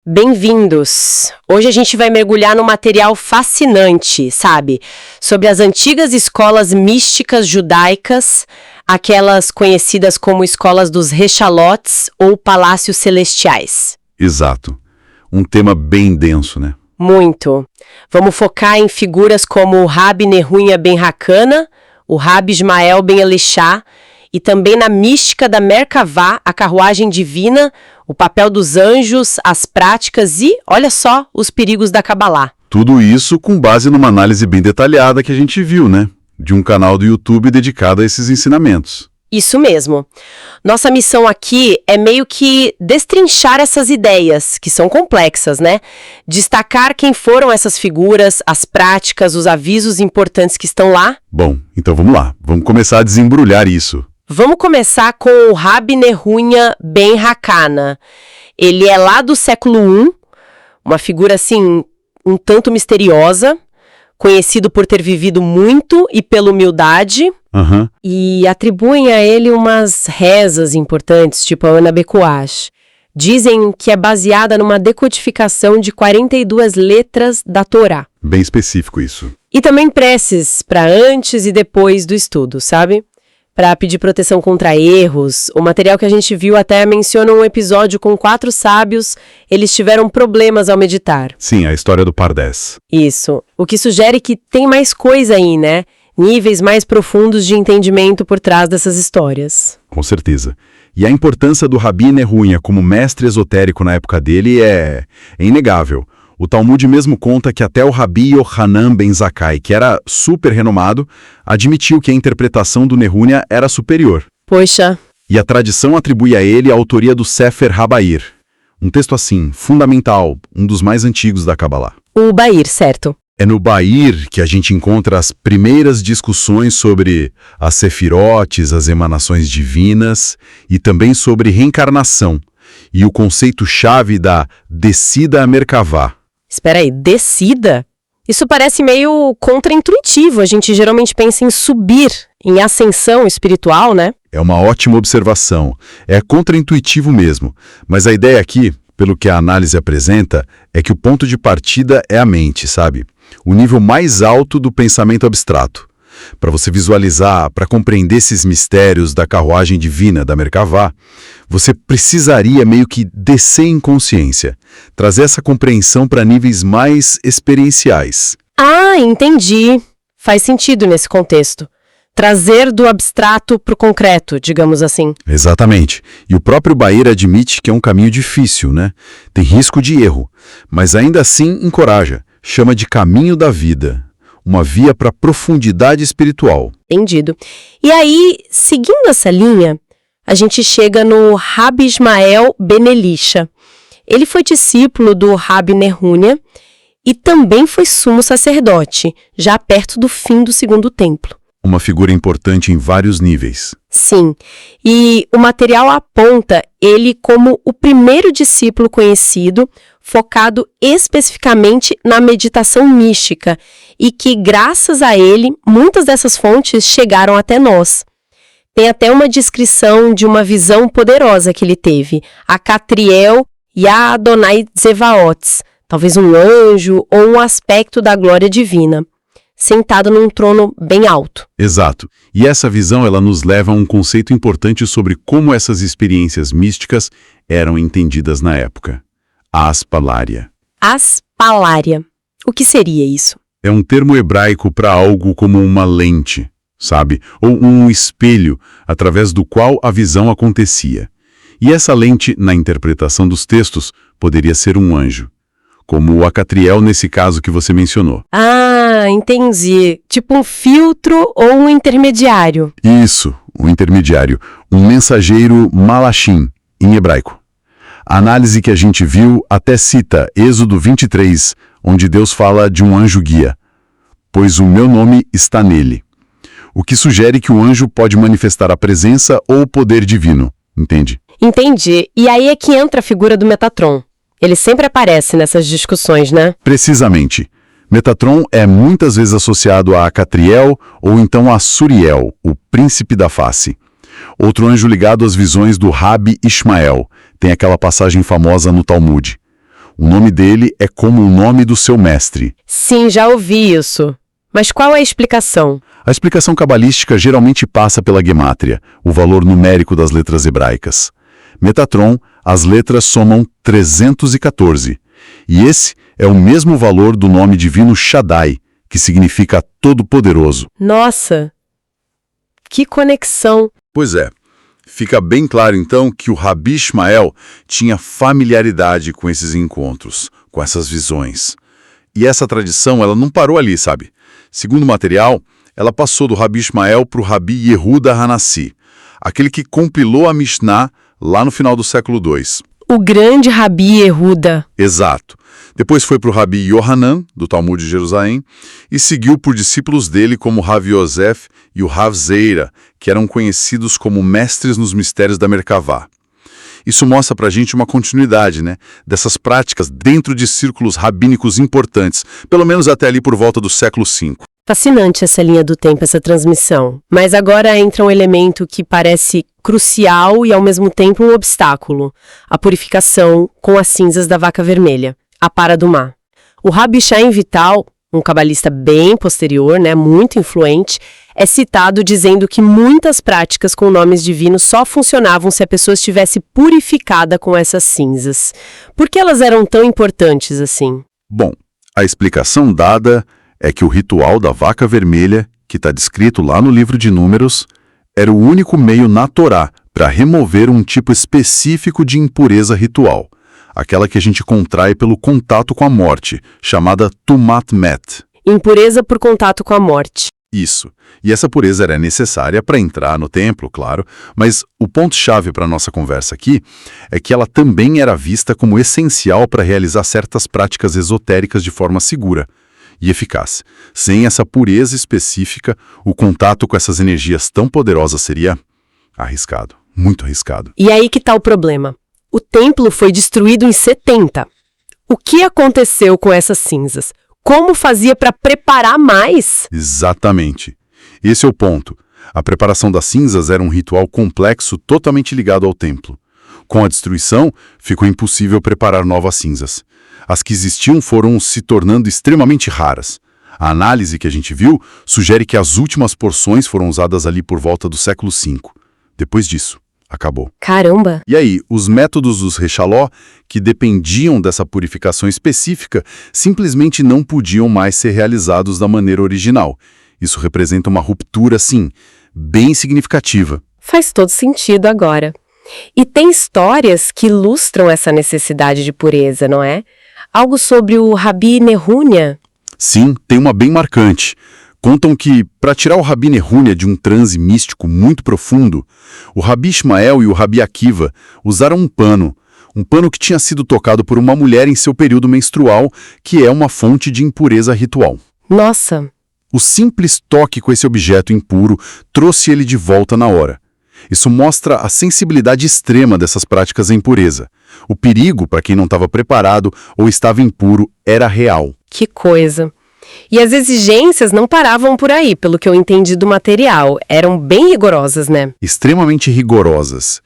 Bem-vindos! Hoje a gente vai mergulhar num material fascinante, sabe? Sobre as antigas escolas místicas judaicas, aquelas conhecidas como escolas dos Rechalotes ou Palácios Celestiais. Exato. Um tema bem denso, né? Muito. Vamos focar em figuras como o Rabi Nehunya ben Hakana, o Rabi Ismael ben Elishá, e também na mística da Merkavá, a carruagem divina, o papel dos anjos, as práticas e, olha só, os perigos da Cabalá. Tudo isso com base numa análise bem detalhada que a gente viu, né? De um canal do YouTube dedicado a esses ensinamentos. Isso mesmo. Nossa missão aqui é meio que destrinchar essas ideias, que são complexas, né? Destacar quem foram essas figuras, as práticas, os avisos importantes que estão lá. Bom, então vamos lá. Vamos começar a desembrulhar isso. Vamos começar com o Rabi Nehunya ben Hakana. Ele é lá do século I, uma figura assim, um tanto misteriosa, conhecido por ter vivido muito e pela humildade, e atribuem a ele umas rezas importantes, tipo a Ana Bekuash. Dizem que é baseada numa decodificação de 42 letras da Torá. Bem específico isso. E também preces para antes e depois do estudo, sabe? Para pedir proteção contra erros. O material que a gente viu até menciona um episódio com 4 sábios, eles tiveram problemas ao meditar. Sim, a história do Pardés. Isso. O que sugere que tem mais coisa aí, né? Níveis mais profundos de entendimento por trás dessas histórias. Com certeza. E a importância do Rabi Nehunya como mestre esotérico na época dele é inegável. O Talmud mesmo conta que até o Rabi Yohanan ben Zakkai, que era super renomado, admitiu que a interpretação do Nehunya era superior. Poxa. E a tradição atribui a ele a autoria do Sefer HaBair. Um texto assim, fundamental, um dos mais antigos da Cabalá. O Bair, certo. É no Bair que a gente encontra as primeiras discussões sobre as sefirotes, as emanações divinas, e também sobre reencarnação, e o conceito-chave da descida a Merkavá. Espera aí, descida? Isso parece meio contraintuitivo. A gente geralmente pensa em subir, em ascensão espiritual, né? É uma ótima observação. É contraintuitivo mesmo. Mas a ideia aqui, pelo que a análise apresenta, é que o ponto de partida é a mente, sabe? O nível mais alto do pensamento abstrato. Para você visualizar, para compreender esses mistérios da carruagem divina da Merkavá, você precisaria meio que descer em consciência, trazer essa compreensão para níveis mais experienciais. Ah, entendi. Faz sentido nesse contexto. Trazer do abstrato para o concreto, digamos assim. Exatamente. E o próprio Bair admite que é um caminho difícil, né? Tem risco de erro, mas ainda assim encoraja, chama de caminho da vida. Uma via para profundidade espiritual. Entendido. E aí, seguindo essa linha, a gente chega no Rabi Ismael ben Elishá. Ele foi discípulo do Rabi Nehunya e também foi sumo sacerdote, já perto do fim do Segundo Templo. Uma figura importante em vários níveis. Sim, e o material aponta ele como o primeiro discípulo conhecido focado especificamente na meditação mística e que, graças a ele, muitas dessas fontes chegaram até nós. Tem até uma descrição de uma visão poderosa que ele teve, a Catriel e a Adonai Zevaotes, talvez um anjo ou um aspecto da glória divina, sentado num trono bem alto. Exato. E essa visão ela nos leva a um conceito importante sobre como essas experiências místicas eram entendidas na época. Aspalária. Aspalária. O que seria isso? É um termo hebraico para algo como uma lente, sabe? Ou um espelho através do qual a visão acontecia. E essa lente, na interpretação dos textos, poderia ser um anjo. Como o Acatriel nesse caso que você mencionou. Ah, entendi. Tipo um filtro ou um intermediário. Isso, um intermediário. Um mensageiro malachim, em hebraico. A análise que a gente viu até cita Êxodo 23, onde Deus fala de um anjo guia. Pois o meu nome está nele. O que sugere que o anjo pode manifestar a presença ou o poder divino, entende? Entendi. E aí é que entra a figura do Metatron. Ele sempre aparece nessas discussões, né? Precisamente. Metatron é muitas vezes associado a Acatriel ou então a Suriel, o príncipe da face. Outro anjo ligado às visões do Rabi Ismael. Tem aquela passagem famosa no Talmud. O nome dele é como o nome do seu mestre. Sim, já ouvi isso. Mas qual é a explicação? A explicação cabalística geralmente passa pela gemátria, o valor numérico das letras hebraicas. Metatron, as letras somam 314. E esse é o mesmo valor do nome divino Shaddai, que significa Todo-Poderoso. Nossa, que conexão! Pois é. Fica bem claro, então, que o Rabi Ishmael tinha familiaridade com esses encontros, com essas visões. E essa tradição, ela não parou ali, sabe? Segundo o material, ela passou do Rabi Ishmael para o Rabi Yehuda Hanassi, aquele que compilou a Mishnah lá no final do século II. O grande Rabi Yehuda. Exato. Depois foi para o Rabi Yohanan, do Talmud de Jerusalém, e seguiu por discípulos dele como Rav Yosef e o Rav Zeira, que eram conhecidos como mestres nos mistérios da Merkavá. Isso mostra para a gente uma continuidade, né, dessas práticas dentro de círculos rabínicos importantes, pelo menos até ali por volta do século V. Fascinante essa linha do tempo, essa transmissão. Mas agora entra um elemento que parece crucial e ao mesmo tempo um obstáculo: a purificação com as cinzas da vaca vermelha, a para do mar. O Rabi Chaim Vital, um cabalista bem posterior, né, muito influente, é citado dizendo que muitas práticas com nomes divinos só funcionavam se a pessoa estivesse purificada com essas cinzas. Por que elas eram tão importantes assim? Bom, a explicação dada é que o ritual da vaca vermelha, que está descrito lá no livro de Números, era o único meio na Torá para remover um tipo específico de impureza ritual, aquela que a gente contrai pelo contato com a morte, chamada Tumat Met. Impureza por contato com a morte. Isso. E essa pureza era necessária para entrar no templo, claro, mas o ponto-chave para a nossa conversa aqui é que ela também era vista como essencial para realizar certas práticas esotéricas de forma segura e eficaz. Sem essa pureza específica, o contato com essas energias tão poderosas seria arriscado, muito arriscado. E aí que está o problema. O templo foi destruído em 70. O que aconteceu com essas cinzas? Como fazia para preparar mais? Exatamente. Esse é o ponto. A preparação das cinzas era um ritual complexo totalmente ligado ao templo. Com a destruição, ficou impossível preparar novas cinzas. As que existiam foram se tornando extremamente raras. A análise que a gente viu sugere que as últimas porções foram usadas ali por volta do século V. Depois disso, acabou. Caramba! E aí, os métodos dos Rechaló, que dependiam dessa purificação específica, simplesmente não podiam mais ser realizados da maneira original. Isso representa uma ruptura, sim, bem significativa. Faz todo sentido agora. E tem histórias que ilustram essa necessidade de pureza, não é? Algo sobre o Rabi Nehunja? Sim, tem uma bem marcante. Contam que, para tirar o Rabi Nehunja de um transe místico muito profundo, o Rabi Ishmael e o Rabi Akiva usaram um pano que tinha sido tocado por uma mulher em seu período menstrual, que é uma fonte de impureza ritual. Nossa! O simples toque com esse objeto impuro trouxe ele de volta na hora. Isso mostra a sensibilidade extrema dessas práticas em pureza. O perigo, para quem não estava preparado ou estava impuro, era real. Que coisa! E as exigências não paravam por aí, pelo que eu entendi do material. Eram bem rigorosas, né? Extremamente rigorosas.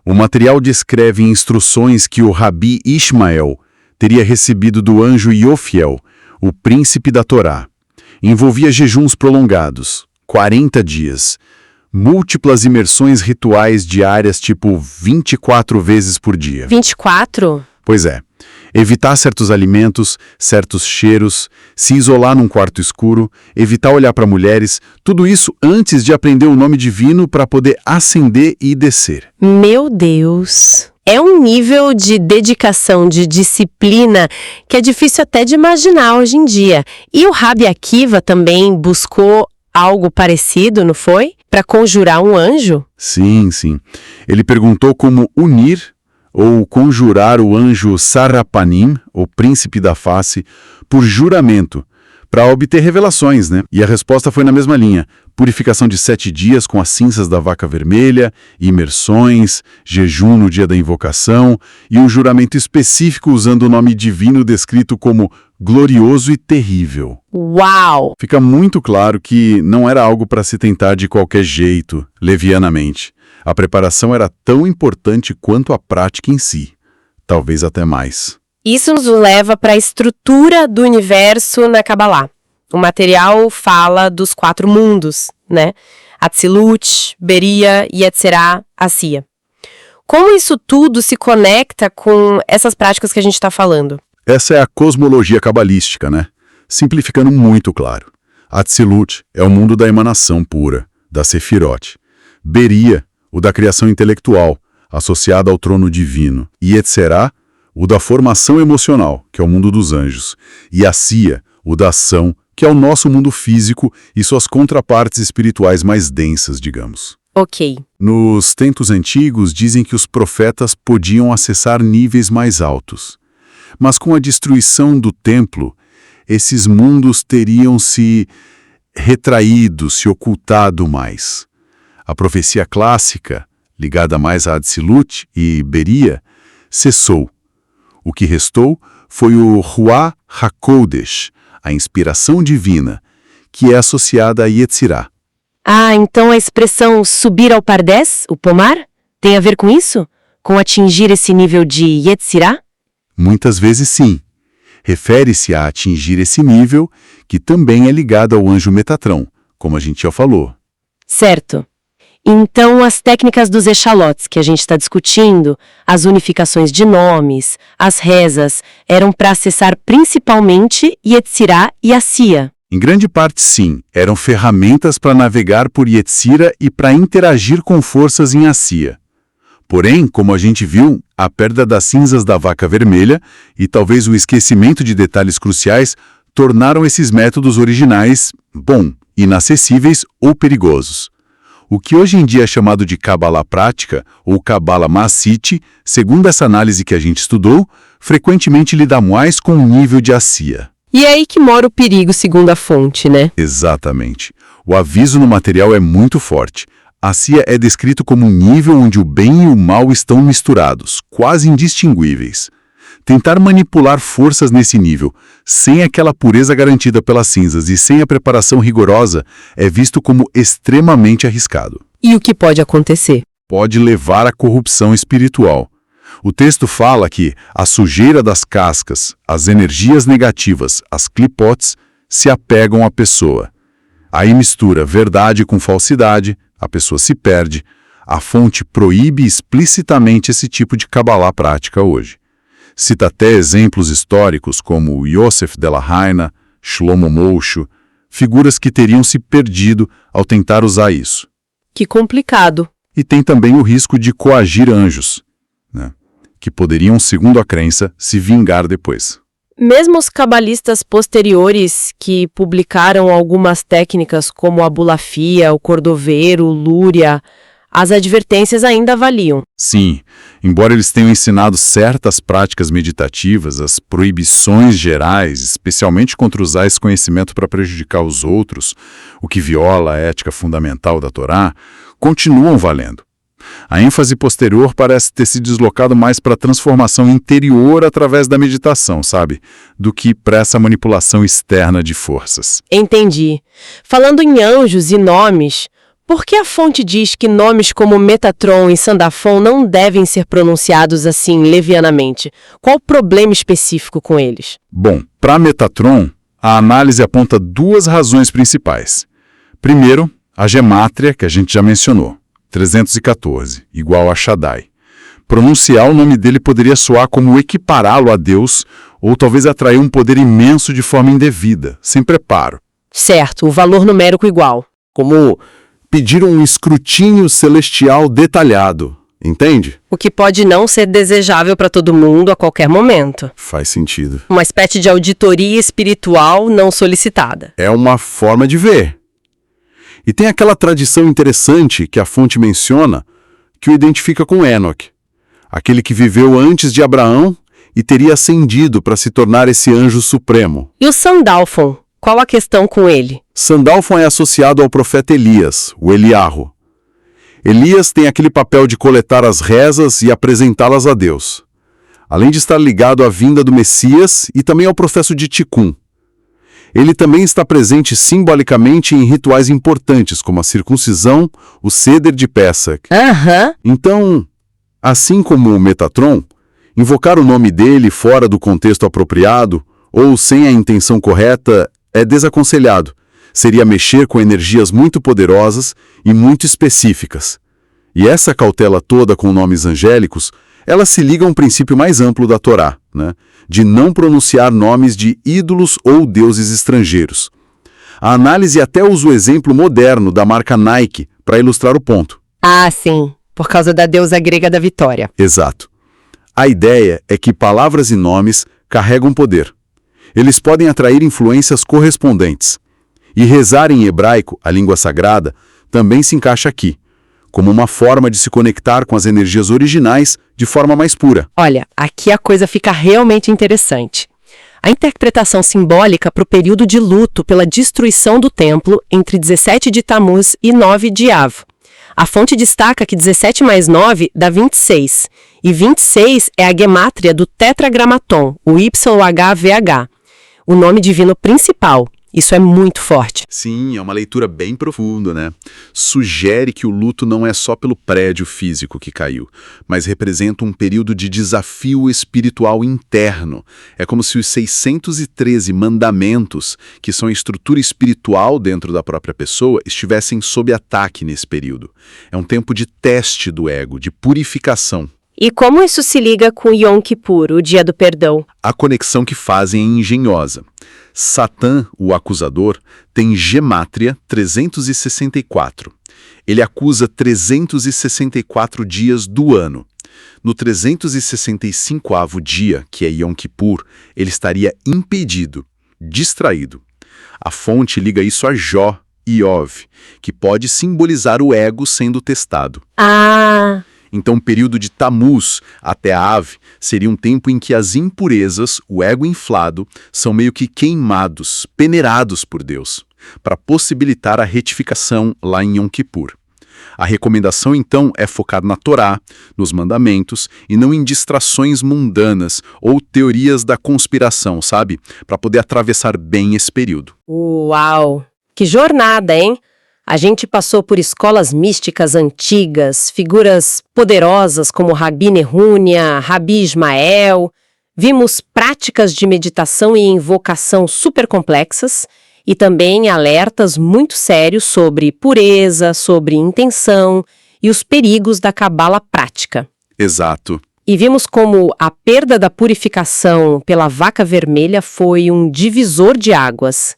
O material descreve instruções que o Rabi Ishmael teria recebido do anjo Iofiel, o príncipe da Torá. Envolvia jejuns prolongados, 40 dias, múltiplas imersões rituais diárias, tipo 24 vezes por dia. 24? Pois é. Evitar certos alimentos, certos cheiros, se isolar num quarto escuro, evitar olhar para mulheres, tudo isso antes de aprender o nome divino para poder ascender e descer. Meu Deus! É um nível de dedicação, de disciplina, que é difícil até de imaginar hoje em dia. E o Rabi Akiva também buscou algo parecido, não foi? Para conjurar um anjo? Sim, sim. Ele perguntou como unir ou conjurar o anjo Sarrapanim, o príncipe da face, por juramento, para obter revelações, né? E a resposta foi na mesma linha: purificação de 7 dias com as cinzas da vaca vermelha, imersões, jejum no dia da invocação e um juramento específico usando o nome divino descrito como glorioso e terrível. Uau! Fica muito claro que não era algo para se tentar de qualquer jeito, levianamente. A preparação era tão importante quanto a prática em si, talvez até mais. Isso nos leva para a estrutura do universo na Kabbalah. O material fala dos 4 mundos, né? Atzilut, Beria, Yetzirah, Asiya. Como isso tudo se conecta com essas práticas que a gente está falando? Essa é a cosmologia cabalística, né? Simplificando muito claro. Atzilut é o mundo da emanação pura, da Sefirot. Beria, o da criação intelectual, associada ao trono divino. E Yetzirah, o da formação emocional, que é o mundo dos anjos. E Asiya, o da ação, que é o nosso mundo físico e suas contrapartes espirituais mais densas, digamos. Ok. Nos tempos antigos, dizem que os profetas podiam acessar níveis mais altos. Mas com a destruição do templo, esses mundos teriam se retraído, se ocultado mais. A profecia clássica, ligada mais a Atzilut e Beria, cessou. O que restou foi o Ruach HaKodesh, a inspiração divina, que é associada a Yetzirah. Ah, então a expressão subir ao Pardes, o pomar, tem a ver com isso? Com atingir esse nível de Yetzirah? Muitas vezes sim. Refere-se a atingir esse nível, que também é ligado ao anjo Metatron, como a gente já falou. Certo. Então, as técnicas dos Echalotes que a gente está discutindo, as unificações de nomes, as rezas, eram para acessar principalmente Yetzirah e Asiya. Em grande parte, sim, eram ferramentas para navegar por Yetzirah e para interagir com forças em Asiya. Porém, como a gente viu, a perda das cinzas da vaca vermelha e talvez o esquecimento de detalhes cruciais tornaram esses métodos originais, inacessíveis ou perigosos. O que hoje em dia é chamado de Kabbalah prática ou Kabbalah Maasite, segundo essa análise que a gente estudou, frequentemente lida mais com o nível de Asiya. E é aí que mora o perigo, segundo a fonte, né? Exatamente. O aviso no material é muito forte. Asiya é descrito como um nível onde o bem e o mal estão misturados, quase indistinguíveis. Tentar manipular forças nesse nível, sem aquela pureza garantida pelas cinzas e sem a preparação rigorosa, é visto como extremamente arriscado. E o que pode acontecer? Pode levar à corrupção espiritual. O texto fala que a sujeira das cascas, as energias negativas, as clipotes, se apegam à pessoa. Aí mistura verdade com falsidade, a pessoa se perde. A fonte proíbe explicitamente esse tipo de Kabbalah prática hoje. Cita até exemplos históricos como Yosef de la Reina, Shlomo Moshe, figuras que teriam se perdido ao tentar usar isso. Que complicado. E tem também o risco de coagir anjos, né, que poderiam, segundo a crença, se vingar depois. Mesmo os cabalistas posteriores que publicaram algumas técnicas como a Bulafia, o Cordoveiro, o Lúria, as advertências ainda valiam. Sim, embora eles tenham ensinado certas práticas meditativas, as proibições gerais, especialmente contra usar esse conhecimento para prejudicar os outros, o que viola a ética fundamental da Torá, continuam valendo. A ênfase posterior parece ter se deslocado mais para a transformação interior através da meditação, sabe? Do que para essa manipulação externa de forças. Entendi. Falando em anjos e nomes, por que a fonte diz que nomes como Metatron e Sandafon não devem ser pronunciados assim, levianamente? Qual o problema específico com eles? Bom, para Metatron, a análise aponta 2 razões principais. Primeiro, a gemátria, que a gente já mencionou, 314, igual a Shaddai. Pronunciar o nome dele poderia soar como equipará-lo a Deus, ou talvez atrair um poder imenso de forma indevida, sem preparo. Certo, o valor numérico igual. Como pedir um escrutínio celestial detalhado, entende? O que pode não ser desejável para todo mundo a qualquer momento. Faz sentido. Uma espécie de auditoria espiritual não solicitada. É uma forma de ver. E tem aquela tradição interessante que a fonte menciona, que o identifica com Enoque, aquele que viveu antes de Abraão e teria ascendido para se tornar esse anjo supremo. E o Sandalfon? Qual a questão com ele? Sandalfon é associado ao profeta Elias, o Eliarro. Elias tem aquele papel de coletar as rezas e apresentá-las a Deus, além de estar ligado à vinda do Messias e também ao processo de Tikkun. Ele também está presente simbolicamente em rituais importantes, como a circuncisão, o Seder de Pessach. Aham. Então, assim como o Metatron, Invocar o nome dele fora do contexto apropriado ou sem a intenção correta é desaconselhado. Seria mexer com energias muito poderosas e muito específicas. E essa cautela toda com nomes angélicos, ela se liga a um princípio mais amplo da Torá, né? De não pronunciar nomes de ídolos ou deuses estrangeiros. A análise até usa o exemplo moderno da marca Nike para ilustrar o ponto. Ah, sim, por causa da deusa grega da vitória. Exato. A ideia é que palavras e nomes carregam poder. Eles podem atrair influências correspondentes. E rezar em hebraico, a língua sagrada, também se encaixa aqui, como uma forma de se conectar com as energias originais de forma mais pura. Olha, aqui a coisa fica realmente interessante. A interpretação simbólica para o período de luto pela destruição do templo entre 17 de Tammuz e 9 de Av. A fonte destaca que 17 mais 9 dá 26, e 26 é a gemátria do tetragramaton, o YHVH, o nome divino principal. Isso é muito forte. Sim, é uma leitura bem profunda, né? Sugere que o luto não é só pelo prédio físico que caiu, mas representa um período de desafio espiritual interno. É como se os 613 mandamentos, que são a estrutura espiritual dentro da própria pessoa, estivessem sob ataque nesse período. É um tempo de teste do ego, de purificação. E como isso se liga com Yom Kippur, o dia do perdão? A conexão que fazem é engenhosa. Satã, o acusador, tem gemátria 364. Ele acusa 364 dias do ano. No 365º dia, que é Yom Kippur, ele estaria impedido, distraído. A fonte liga isso a Jó e Iov, que pode simbolizar o ego sendo testado. Ah! Então, o período de Tammuz até Av seria um tempo em que as impurezas, o ego inflado, são meio que queimados, peneirados por Deus, para possibilitar a retificação lá em Yom Kippur. A recomendação, então, é focar na Torá, nos mandamentos, e não em distrações mundanas ou teorias da conspiração, sabe? Para poder atravessar bem esse período. Uau! Que jornada, hein? A gente passou por escolas místicas antigas, figuras poderosas como Rabi Nerúnia, Rabi Ismael, vimos práticas de meditação e invocação super complexas e também alertas muito sérios sobre pureza, sobre intenção e os perigos da cabala prática. Exato. E vimos como a perda da purificação pela vaca vermelha foi um divisor de águas.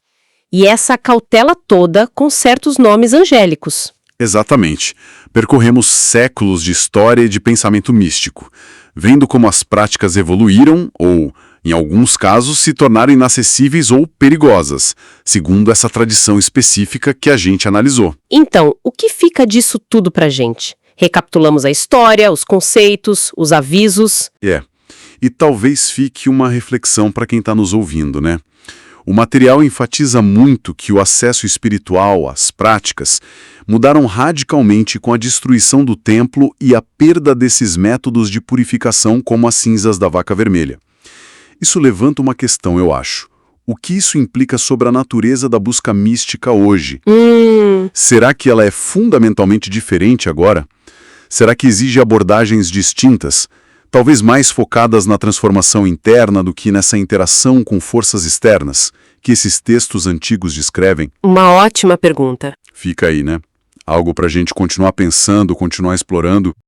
E essa cautela toda com certos nomes angélicos. Exatamente. Percorremos séculos de história e de pensamento místico, vendo como as práticas evoluíram ou, em alguns casos, se tornaram inacessíveis ou perigosas, segundo essa tradição específica que a gente analisou. Então, o que fica disso tudo pra gente? Recapitulamos a história, os conceitos, os avisos. E talvez fique uma reflexão para quem está nos ouvindo, né? O material enfatiza muito que o acesso espiritual, as práticas, mudaram radicalmente com a destruição do templo e a perda desses métodos de purificação como as cinzas da vaca vermelha. Isso levanta uma questão, eu acho. O que isso implica sobre a natureza da busca mística hoje? Será que ela é fundamentalmente diferente agora? Será que exige abordagens distintas? Talvez mais focadas na transformação interna do que nessa interação com forças externas que esses textos antigos descrevem? Uma ótima pergunta. Fica aí, né? Algo para a gente continuar pensando, continuar explorando